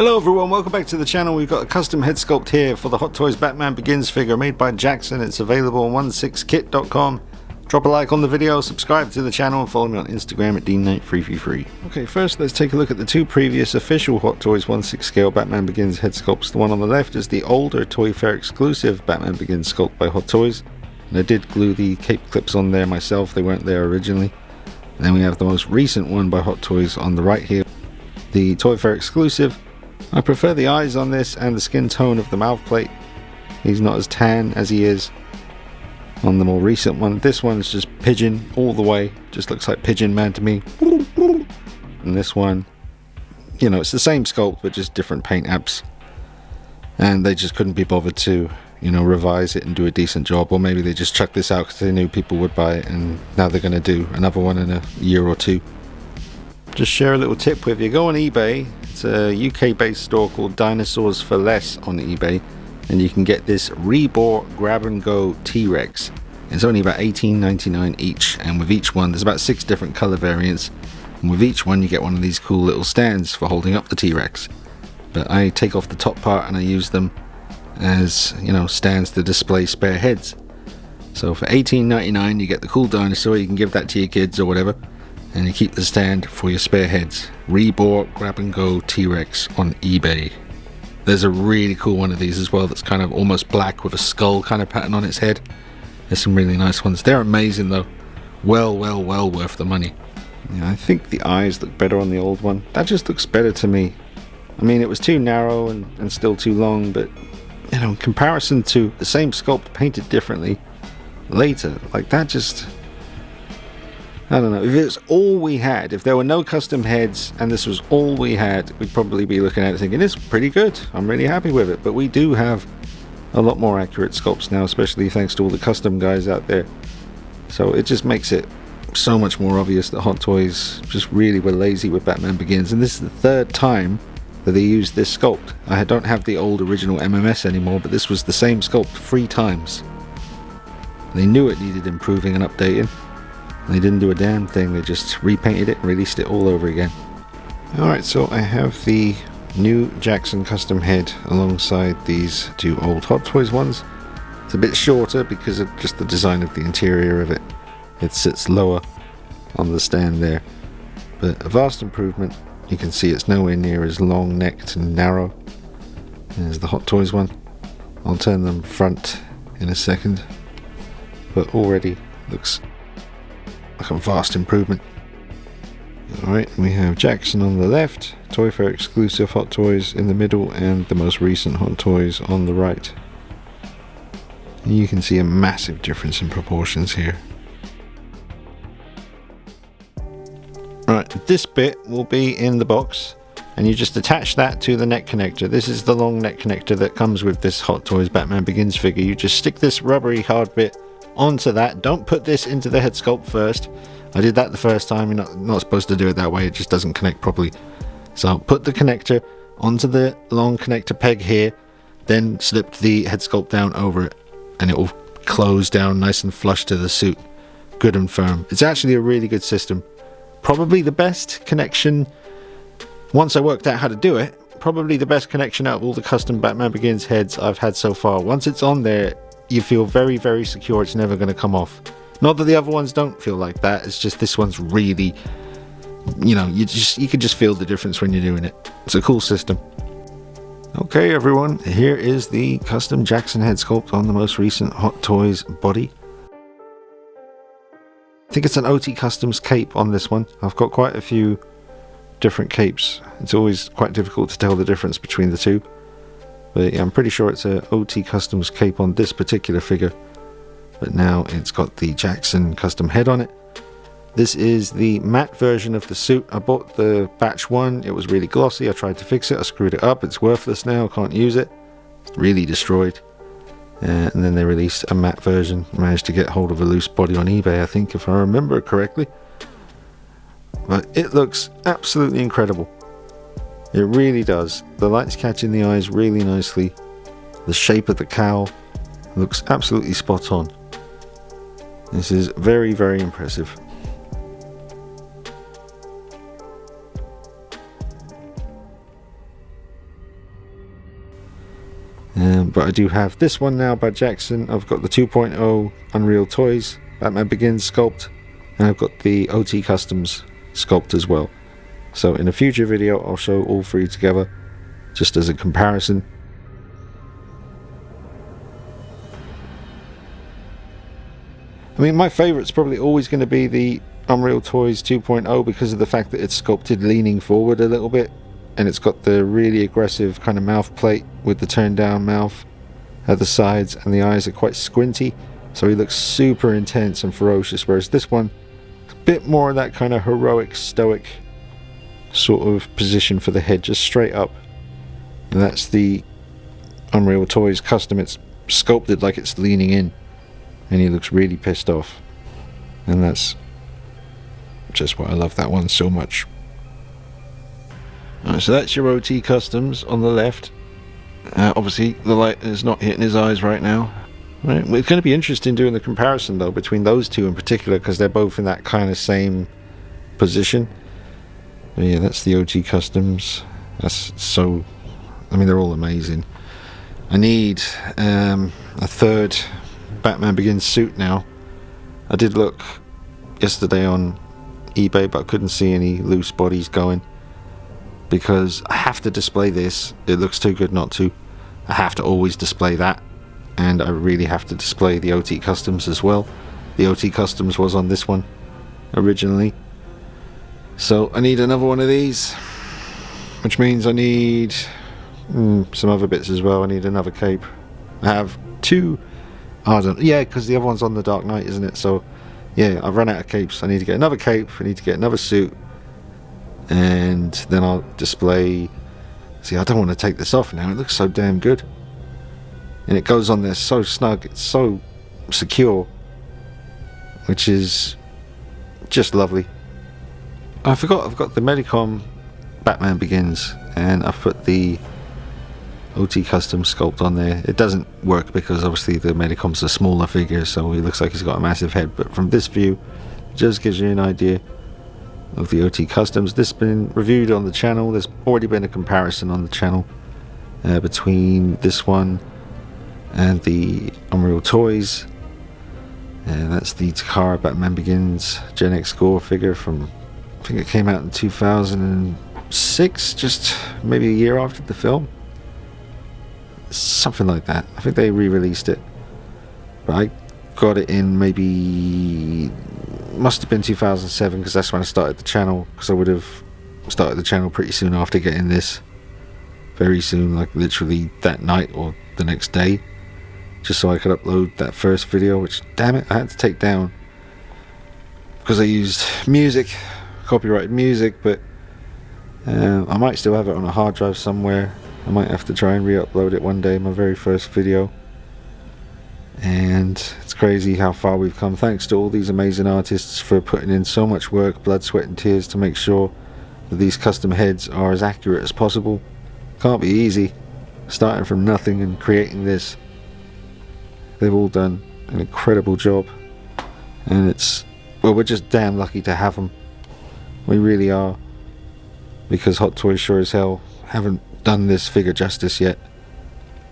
Hello everyone, welcome back to the channel. We've got a custom head sculpt here for the Hot Toys Batman Begins figure made by Jaxon. It's available on 16kit.com. Drop a like on the video, subscribe to the channel, and follow me on Instagram at DKnight333. Okay, first let's take a look at the two previous official Hot Toys 1/6 scale Batman Begins head sculpts. The one on the left is the older Toy Fair exclusive Batman Begins sculpt by Hot Toys. And I did glue the cape clips on there myself, they weren't there originally. And then we have the most recent one by Hot Toys on the right here, the Toy Fair exclusive. I prefer the eyes on this and the skin tone of the mouth plate. He's not as tan as he is on the more recent one. This one's just pigeon all the way, just looks like Pigeon Man to me. And this one, you know, it's the same sculpt but just different paint apps, and they just couldn't be bothered to, you know, revise it and do a decent job, or maybe they just chucked this out because they knew people would buy it and now they're going to do another one in a year or two. Just share a little tip with you. Go on eBay. It's a UK based store called Dinosaurs For Less on eBay, and you can get this rebore grab and go T-Rex. It's only about $18.99 each, and with each one there's about 6 different color variants, and with each one you get one of these cool little stands for holding up the T-Rex. But I take off the top part and I use them as, you know, stands to display spare heads. So for $18.99 you get the cool dinosaur. You can give that to your kids or whatever, and you keep the stand for your spare heads. Rebore grab and go T-Rex on eBay. There's a really cool one of these as well that's kind of almost black with a skull kind of pattern on its head. There's some really nice ones. They're amazing though. Well worth the money. Yeah, I think the eyes look better on the old one. That just looks better to me. I mean, it was too narrow and still too long, but you know, in comparison to the same sculpt painted differently later, like that just, I don't know. If it's all we had, if there were no custom heads and this was all we had, we'd probably be looking at it thinking it's pretty good, I'm really happy with it. But we do have a lot more accurate sculpts now, especially thanks to all the custom guys out there. So it just makes it so much more obvious that Hot Toys just really were lazy with Batman Begins. And this is the third time that they used this sculpt. I don't have the old original MMS anymore, but this was the same sculpt 3 times. They knew it needed improving and updating. They didn't do a damn thing. They just repainted it and released it all over again. Alright, so I have the new Jaxon custom head alongside these 2 old Hot Toys ones. It's a bit shorter because of just the design of the interior of it. It sits lower on the stand there, but a vast improvement. You can see it's nowhere near as long necked and narrow as the Hot Toys one. I'll turn them front in a second, but already looks like a vast improvement. Alright, we have Jaxon on the left, Toy Fair exclusive Hot Toys in the middle, and the most recent Hot Toys on the right. And you can see a massive difference in proportions here. Right, this bit will be in the box, and you just attach that to the neck connector. This is the long neck connector that comes with this Hot Toys Batman Begins figure. You just stick this rubbery hard bit onto that. Don't put this into the head sculpt first. I did that the first time. You're not supposed to do it that way. It just doesn't connect properly. So put the connector onto the long connector peg here, then slip the head sculpt down over it, and it will close down nice and flush to the suit, good and firm. It's actually a really good system. Probably the best connection, once I worked out how to do it, probably the best connection out of all the custom Batman Begins heads I've had so far. Once it's on there, you feel very secure. It's never going to come off. Not that the other ones don't feel like that, it's just this one's really, you know, you can just feel the difference when you're doing it. It's a cool system. Okay everyone, here is the custom Jaxon head sculpt on the most recent Hot Toys body. I think it's an OT Customs cape on this one. I've got quite a few different capes. It's always quite difficult to tell the difference between the two. But yeah, I'm pretty sure it's a OT Customs cape on this particular figure. But now it's got the Jaxon custom head on it. This is the matte version of the suit. I bought the batch 1. It was really glossy. I tried to fix it. I screwed it up. It's worthless now. I can't use it. It's really destroyed. And then they released a matte version. Managed to get hold of a loose body on eBay, I think, if I remember correctly. But it looks absolutely incredible. It really does. The light's catching the eyes really nicely. The shape of the cowl looks absolutely spot on. This is very impressive. But I do have this one now by Jaxon. I've got the 2.0 Unreal Toys Batman Begins Sculpt, and I've got the OT Customs Sculpt as well. So in a future video I'll show all three together just as a comparison. I mean, my favourite's probably always going to be the Unreal Toys 2.0 because of the fact that it's sculpted leaning forward a little bit, and it's got the really aggressive kind of mouth plate with the turned down mouth at the sides, and the eyes are quite squinty, so he looks super intense and ferocious, whereas this one, a bit more of that kind of heroic, stoic sort of position for the head, just straight up. And that's the Unreal Toys Custom. It's sculpted like it's leaning in, and he looks really pissed off, and that's just why I love that one so much. Alright, so that's your OT Customs on the left. Obviously the light is not hitting his eyes right now. Right. Well, it's going to be interesting doing the comparison though between those two in particular, because they're both in that kind of same position. But yeah, that's the OT Customs. That's so, I mean, they're all amazing. I need a third Batman Begins suit now. I did look yesterday on eBay, but I couldn't see any loose bodies going, because I have to display this. It looks too good not to. I have to always display that, and I really have to display the OT Customs as well. The OT Customs was on this one originally, so I need another one of these, which means I need some other bits as well. I need another cape. I have two. I don't, yeah, because the other one's on the Dark Knight, isn't it? So yeah, I've run out of capes. I need to get another cape, I need to get another suit, and then I'll display. See, I don't want to take this off now, it looks so damn good, and it goes on there so snug, it's so secure, which is just lovely. I forgot I've got the Medicom Batman Begins, and I've put the OT Custom Sculpt on there. It doesn't work because obviously the Medicom's a smaller figure, so he looks like he's got a massive head, but from this view it just gives you an idea of the OT Customs. This has been reviewed on the channel. There's already been a comparison on the channel between this one and the Unreal Toys, and that's the Takara Batman Begins Gen X Gore figure from, I think it came out in 2006, just maybe a year after the film, something like that. I think they re-released it, but I got it in maybe, must have been 2007, because that's when I started the channel, because I would have started the channel pretty soon after getting this, very soon, like literally that night or the next day, just so I could upload that first video, which, damn it, I had to take down because I used music, copyrighted music, but I might still have it on a hard drive somewhere. I might have to try and re-upload it one day, my very first video. And it's crazy how far we've come, thanks to all these amazing artists for putting in so much work, blood, sweat and tears to make sure that these custom heads are as accurate as possible. Can't be easy, starting from nothing and creating this. They've all done an incredible job, and it's, well, we're just damn lucky to have them. We really are, because Hot Toys sure as hell haven't done this figure justice yet.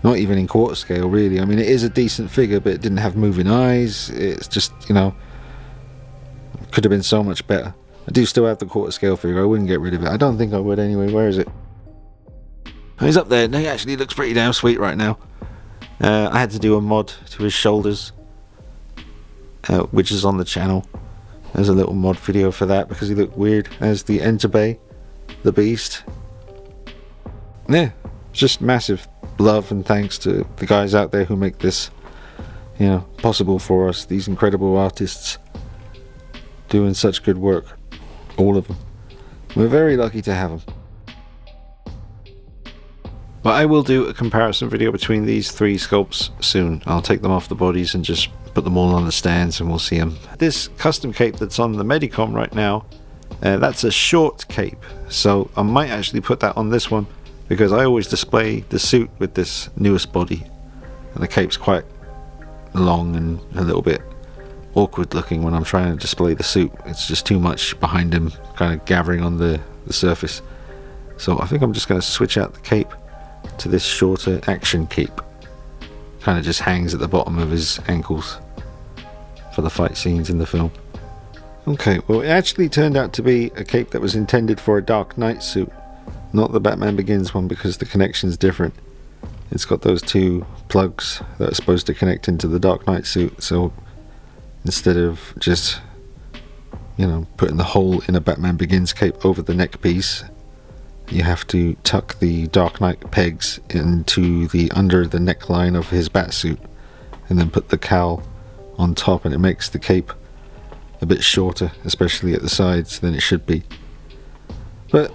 Not even in quarter scale, really. I mean, it is a decent figure, but it didn't have moving eyes. It's just, you know, could have been so much better. I do still have the quarter scale figure. I wouldn't get rid of it. I don't think I would anyway. Where is it? He's up there. He actually looks pretty damn sweet right now. I had to do a mod to his shoulders, which is on the channel. There's a little mod video for that because he looked weird as the Enterbay, the Beast. Yeah, just massive love and thanks to the guys out there who make this, you know, possible for us. These incredible artists doing such good work, all of them. We're very lucky to have them. But I will do a comparison video between these three sculpts soon. I'll take them off the bodies and just put them all on the stands and we'll see them. This custom cape that's on the Medicom right now, that's a short cape, so I might actually put that on this one, because I always display the suit with this newest body, and the cape's quite long and a little bit awkward looking when I'm trying to display the suit. It's just too much behind him, kind of gathering on the surface. So I think I'm just going to switch out the cape to this shorter action cape, kind of just hangs at the bottom of his ankles for the fight scenes in the film. Okay, well, it actually turned out to be a cape that was intended for a Dark Knight suit, not the Batman Begins one, because the connection's different. It's got those two plugs that are supposed to connect into the Dark Knight suit, so instead of just, you know, putting the hole in a Batman Begins cape over the neck piece, you have to tuck the Dark Knight pegs into the under the neckline of his batsuit, and then put the cowl on top, and it makes the cape a bit shorter, especially at the sides, than it should be. But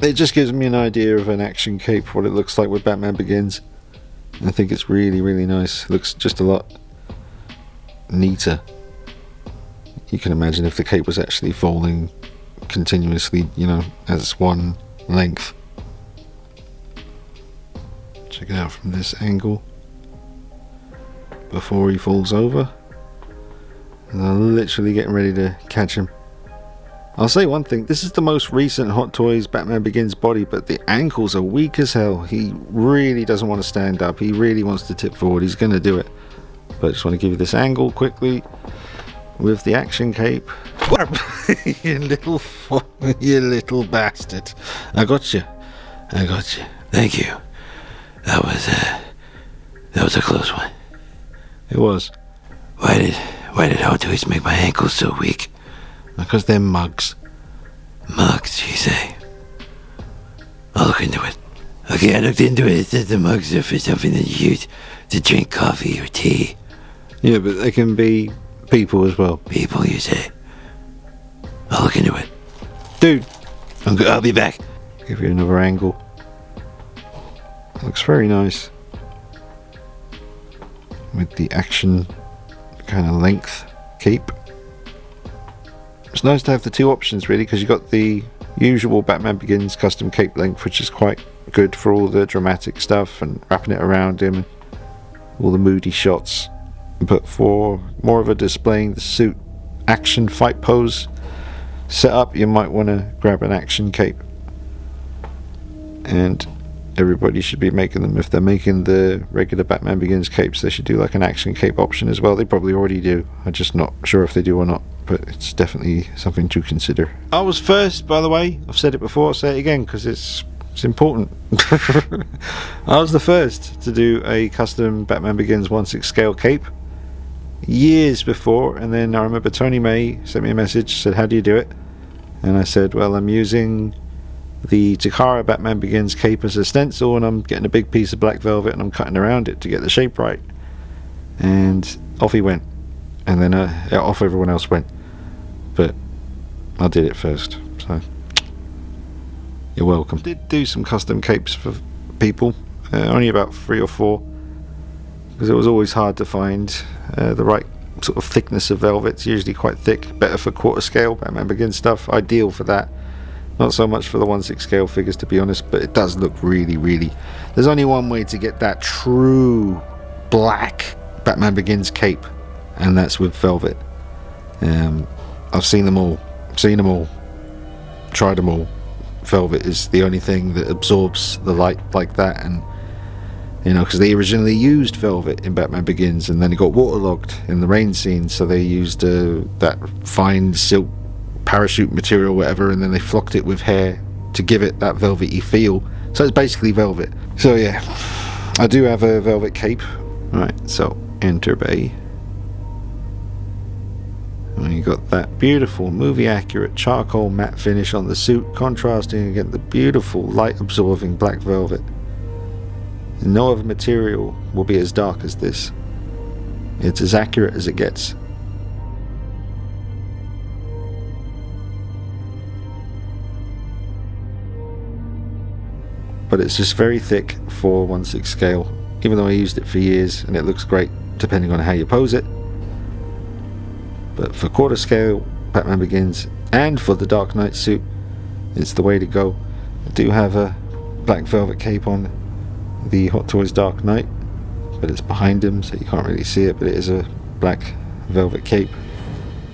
it just gives me an idea of an action cape, what it looks like with Batman Begins. I think it's really, really nice. It looks just a lot neater. You can imagine if the cape was actually folding continuously, you know, as one length. Check it out from this angle before he falls over. And I'm literally getting ready to catch him. I'll say one thing, this is the most recent Hot Toys Batman Begins body, but the ankles are weak as hell. He really doesn't want to stand up. He really wants to tip forward. He's going to do it. But I just want to give you this angle quickly with the action cape. you little bastard. I got you. Thank you. That was a close one. It was. Why did Hot Toys make my ankles so weak? Because they're mugs. Mugs, you say? I'll look into it. Okay, I looked into it. It says the mugs are for something that you use to drink coffee or tea. Yeah, but they can be people as well. People, you say? I'll look into it. Dude, I'll be back. Give you another angle. Looks very nice. With the action kind of length cape. It's nice to have the two options, really, because you've got the usual Batman Begins custom cape length, which is quite good for all the dramatic stuff and wrapping it around him, all the moody shots. But for more of a displaying the suit action fight pose setup, you might want to grab an action cape. And everybody should be making them. If they're making the regular Batman Begins capes, they should do like an action cape option as well. They probably already do. I'm just not sure if they do or not, but it's definitely something to consider. I was first, by the way. I've said it before, I'll say it again because it's important. I was the first to do a custom Batman Begins 1/6 scale cape years before, and then I remember Tony May sent me a message, said, how do you do it? And I said, well, I'm using the Takara Batman Begins cape as a stencil, and I'm getting a big piece of black velvet and I'm cutting around it to get the shape right. And off he went, and then off everyone else went, but I did it first, so you're welcome. I did do some custom capes for people, only about 3 or 4, because it was always hard to find the right sort of thickness of velvet. It's usually quite thick, better for quarter scale Batman Begins stuff, ideal for that. Not so much for the 1/6 scale figures, to be honest, but it does look really, really... There's only one way to get that true black Batman Begins cape, and that's with velvet. I've seen them all, tried them all. Velvet is the only thing that absorbs the light like that, and you know, because they originally used velvet in Batman Begins, and then it got waterlogged in the rain scene, so they used that fine silk parachute material, whatever, and then they flocked it with hair to give it that velvety feel. So it's basically velvet. So yeah, I do have a velvet cape. Right, so enter bay. And you got that beautiful movie accurate charcoal matte finish on the suit, contrasting against the beautiful light absorbing black velvet. And no other material will be as dark as this. It's as accurate as it gets. But it's just very thick for 1/6 scale, even though I used it for years, and it looks great depending on how you pose it. But for quarter scale Batman Begins, and for the Dark Knight suit, it's the way to go. I do have a black velvet cape on the Hot Toys Dark Knight, but it's behind him, so you can't really see it, but it is a black velvet cape.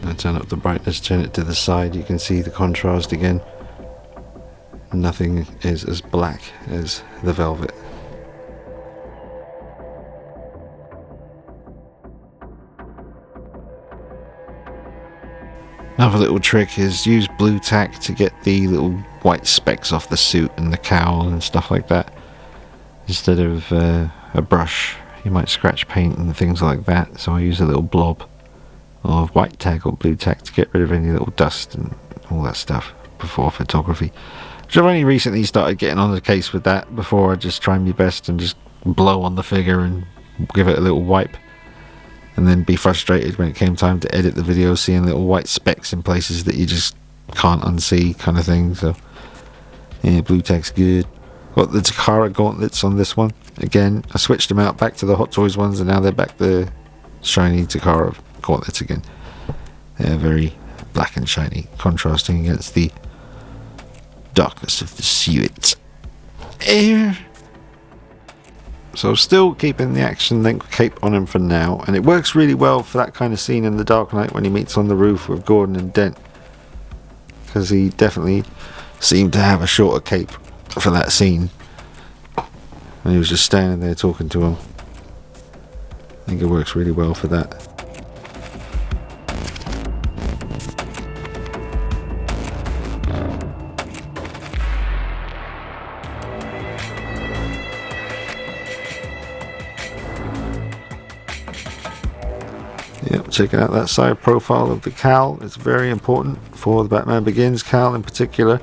I turn up the brightness, turn it to the side, you can see the contrast again. Nothing is as black as the velvet. Another little trick is use blue tack to get the little white specks off the suit and the cowl and stuff like that. Instead of a brush, you might scratch paint and things like that. So I use a little blob of white tack or blue tack to get rid of any little dust and all that stuff before photography. Which I've only recently started getting on the case with that. Before I just try my best and just blow on the figure and give it a little wipe. And then be frustrated when it came time to edit the video, seeing little white specks in places that you just can't unsee, kind of thing. So yeah, blue tack's good. Got the Takara gauntlets on this one. Again, I switched them out back to the Hot Toys ones, and now they're back the shiny Takara gauntlets again. They're very black and shiny, contrasting against the darkness of the suit. So still keeping the action link cape on him for now, and it works really well for that kind of scene in The Dark Knight when he meets on the roof with Gordon and Dent, because he definitely seemed to have a shorter cape for that scene, and he was just standing there talking to him. I think it works really well for that. Yep, checking out that side profile of the cowl. It's very important for the Batman Begins cowl in particular.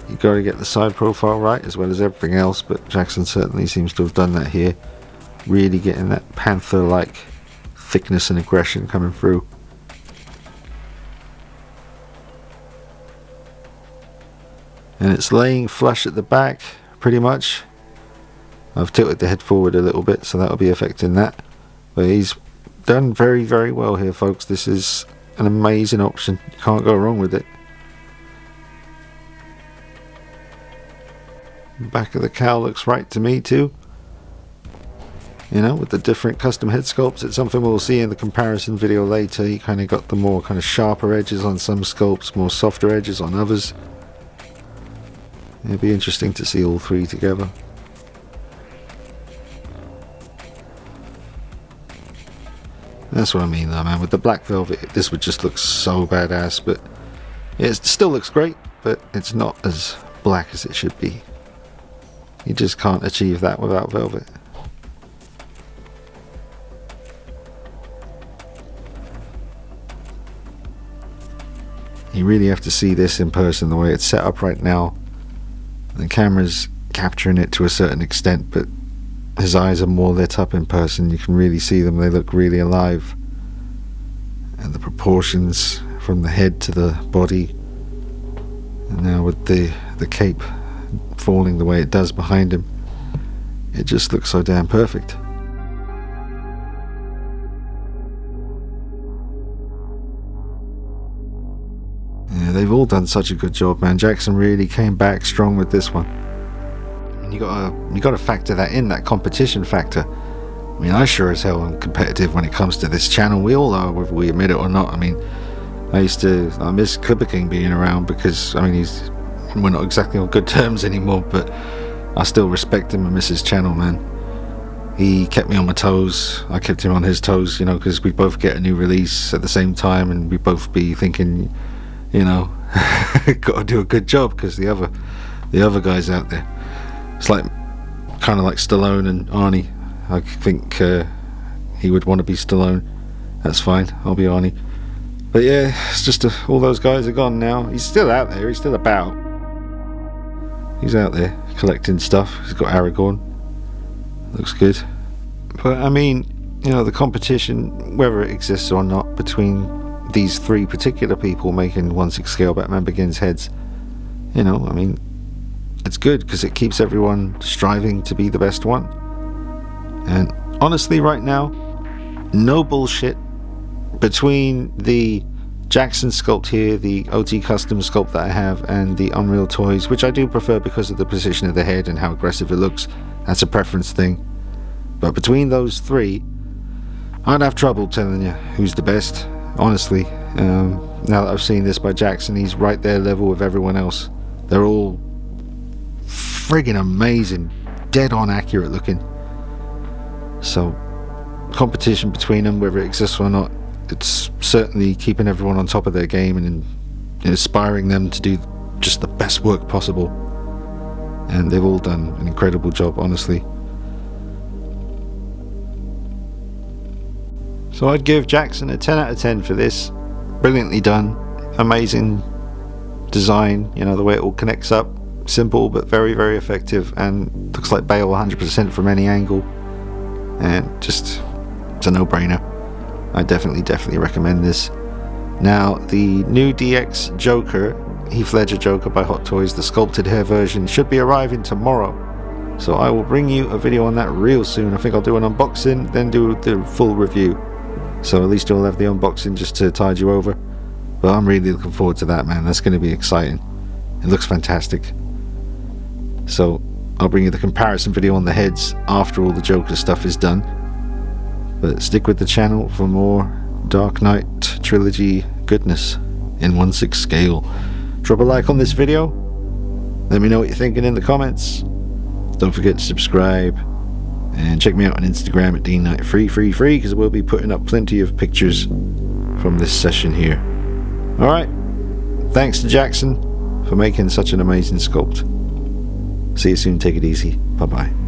You got to get the side profile right as well as everything else, but Jaxon certainly seems to have done that here. Really getting that panther-like thickness and aggression coming through. And it's laying flush at the back, pretty much. I've tilted the head forward a little bit, so that'll be affecting that. But he's done very, very well here, folks. This is an amazing option. You can't go wrong with it. Back of the cowl looks right to me too. You know, with the different custom head sculpts, it's something we'll see in the comparison video later. You kind of got the more kind of sharper edges on some sculpts, more softer edges on others. It'd be interesting to see all three together. That's what I mean though, man. With the black velvet, this would just look so badass, but it still looks great, but it's not as black as it should be. You just can't achieve that without velvet. You really have to see this in person, the way it's set up right now. The camera's capturing it to a certain extent, but his eyes are more lit up in person. You can really see them. They look really alive. And the proportions from the head to the body. And now with the cape falling the way it does behind him, it just looks so damn perfect. Yeah, they've all done such a good job, man. Jaxon really came back strong with this one. You gotta factor that in, that competition factor. I mean, I sure as hell am competitive when it comes to this channel. We all are, whether we admit it or not. I mean, I miss Clipper King being around, because I mean, we're not exactly on good terms anymore, but I still respect him and miss his channel, man. He kept me on my toes. I kept him on his toes, you know, because we both get a new release at the same time, and we both be thinking, you know, gotta do a good job, because the other guys out there. It's like kind of like Stallone and Arnie. I think he would want to be Stallone. That's fine, I'll be Arnie. But yeah, it's just all those guys are gone now. He's still out there, he's still about. He's out there collecting stuff. He's got Aragorn. Looks good. But I mean, you know, the competition, whether it exists or not, between these three particular people making 1/6 scale Batman Begins heads, you know, I mean, it's good because it keeps everyone striving to be the best one. And honestly, right now, no bullshit, between the Jaxon sculpt here, the OT custom sculpt that I have, and the Unreal Toys, which I do prefer because of the position of the head and how aggressive it looks. That's a preference thing. But between those three, I'd have trouble telling you who's the best, honestly. Now that I've seen this by Jaxon, he's right there level with everyone else. They're all friggin' amazing, dead on accurate looking. So competition between them, whether it exists or not, it's certainly keeping everyone on top of their game and inspiring them to do just the best work possible. And they've all done an incredible job, honestly. So I'd give Jaxon a 10 out of 10 for this. Brilliantly done, amazing design, you know, the way it all connects up. Simple but very, very effective, and looks like bail 100% from any angle, and just, it's a no-brainer. I definitely recommend this. Now, the new DX Joker, Heath Ledger Joker by Hot Toys, the sculpted hair version, should be arriving tomorrow, so I will bring you a video on that real soon. I think I'll do an unboxing, then do the full review, so at least you'll have the unboxing just to tide you over. But I'm really looking forward to that, man. That's going to be exciting. It looks fantastic. So I'll bring you the comparison video on the heads after all the Joker stuff is done. But stick with the channel for more Dark Knight trilogy goodness in 1/6 scale. Drop a like on this video. Let me know what you're thinking in the comments. Don't forget to subscribe. And check me out on Instagram at DKnight333, because we'll be putting up plenty of pictures from this session here. Alright, thanks to Jaxon for making such an amazing sculpt. See you soon, take it easy, bye bye.